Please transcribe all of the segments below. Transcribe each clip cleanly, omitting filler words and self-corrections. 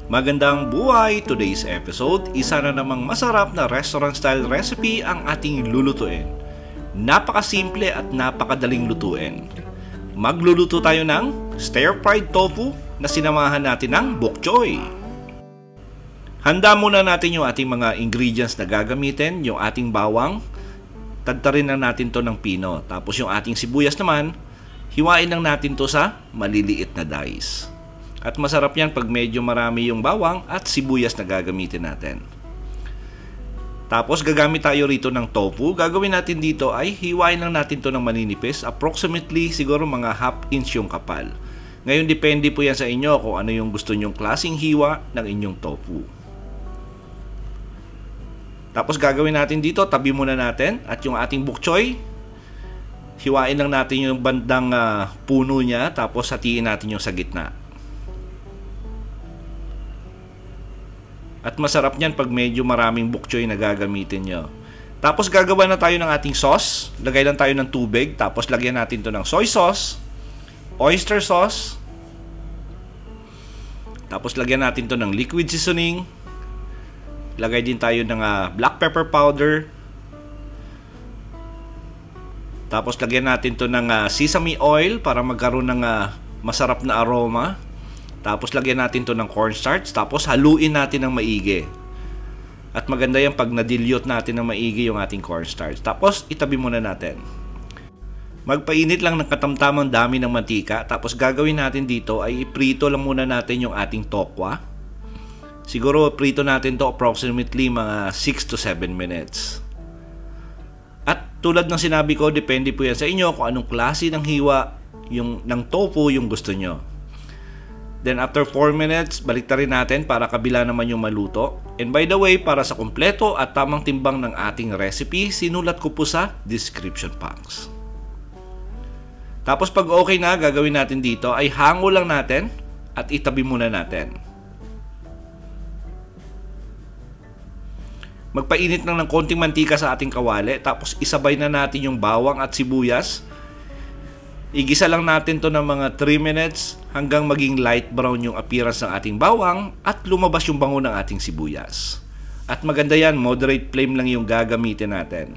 Magandang buhay! Today's episode, isa na namang masarap na restaurant-style recipe ang ating lulutuin. Napakasimple at napakadaling lutuin. Magluluto tayo ng stir-fried tofu na sinamahan natin ng bok choy. Handa muna natin yung ating mga ingredients na gagamitin, yung ating bawang. Tadtarin na natin to ng pino. Tapos yung ating sibuyas naman, hiwain lang natin to sa maliliit na dice. At masarap yan pag medyo marami yung bawang at sibuyas na gagamitin natin. Tapos gagamit tayo rito ng tofu. Gagawin natin dito ay hiwain lang natin to ng maninipis. Approximately siguro mga ½ inch yung kapal. Ngayon depende po yan sa inyo kung ano yung gusto nyong klaseng hiwa ng inyong tofu. Tapos gagawin natin dito, tabi muna natin. At yung ating bok choy, hiwain lang natin yung bandang puno niya. Tapos hatiin natin yung sa gitna. At masarap niyan pag medyo maraming bok choy na gagamitin nyo. Tapos gagawa na tayo ng ating sauce. Lagay lang tayo ng tubig. Tapos lagyan natin to ng soy sauce, oyster sauce. Tapos lagyan natin to ng liquid seasoning. Lagay din tayo ng black pepper powder. Tapos lagyan natin to ng sesame oil para magkaroon ng masarap na aroma. Tapos lagyan natin to ng cornstarch. Tapos haluin natin ng maigi. At maganda yan pag nadilyot natin ng maigi yung ating cornstarch. Tapos itabi muna natin. Magpainit lang ng katamtamang dami ng mantika. Tapos gagawin natin dito ay iprito lang muna natin yung ating tokwa. Siguro prito natin to approximately mga 6 to 7 minutes. At tulad ng sinabi ko, depende po yan sa inyo kung anong klase ng hiwa ng tofu yung gusto nyo. Then after 4 minutes, baliktarin natin para kabila naman yung maluto. And by the way, para sa kumpleto at tamang timbang ng ating recipe, sinulat ko po sa description box. Tapos pag okay na, gagawin natin dito ay hango lang natin at itabi muna natin. Magpainit lang ng konting mantika sa ating kawali. Tapos isabay na natin yung bawang at sibuyas. Igisa lang natin to ng mga 3 minutes hanggang maging light brown yung appearance ng ating bawang at lumabas yung bango ng ating sibuyas. At maganda yan, moderate flame lang yung gagamitin natin.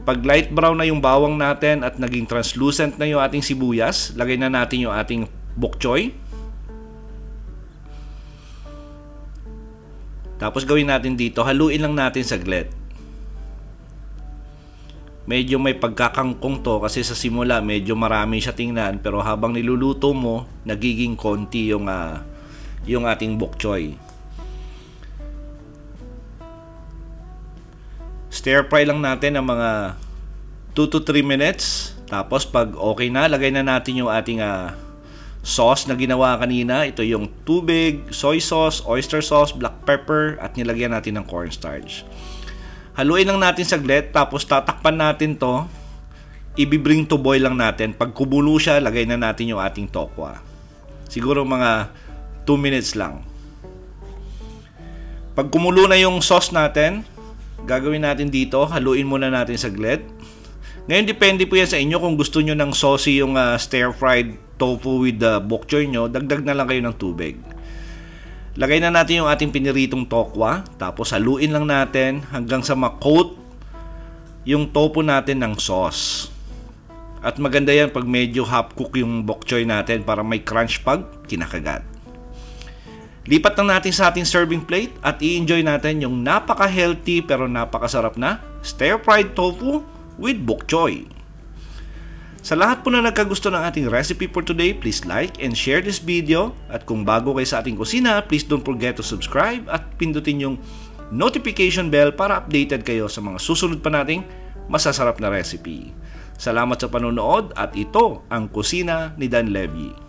Pag light brown na yung bawang natin at naging translucent na yung ating sibuyas, lagay na natin yung ating bok choy. Tapos gawin natin dito, haluin lang natin saglit. Medyo may pagkakangkong to kasi sa simula medyo marami siya tingnan, pero habang niluluto mo, nagiging konti yung ating bok choy. Stir fry lang natin ng mga 2 to 3 minutes. Tapos pag okay na, lagay na natin yung ating sauce na ginawa kanina. Ito yung tubig, soy sauce, oyster sauce, black pepper, at nilagyan natin ng cornstarch. Haluin lang natin saglit, tapos tatakpan natin to. I-bring to boil lang natin. Pag kumulo siya, lagay na natin yung ating tokwa. Siguro mga 2 minutes lang. Pag kumulo na yung sauce natin, gagawin natin dito, haluin muna natin saglit. Ngayon, depende po yan sa inyo kung gusto nyo ng saucy yung stir-fried tofu with bok choy nyo, dagdag na lang kayo ng tubig. Lagay na natin yung ating piniritong tokwa, tapos haluin lang natin hanggang sa ma-coat yung tofu natin ng sauce. At maganda yan pag medyo half-cook yung bok choy natin para may crunch pag kinakagat. Lipat lang natin sa ating serving plate at i-enjoy natin yung napaka-healthy pero napakasarap na stir-fried tofu with bok choy. Sa lahat po na nagkagusto ng ating recipe for today, please like and share this video. At kung bago kayo sa ating kusina, please don't forget to subscribe at pindutin yung notification bell para updated kayo sa mga susunod pa nating masasarap na recipe. Salamat sa panonood at ito ang Kusina ni Dan Levy.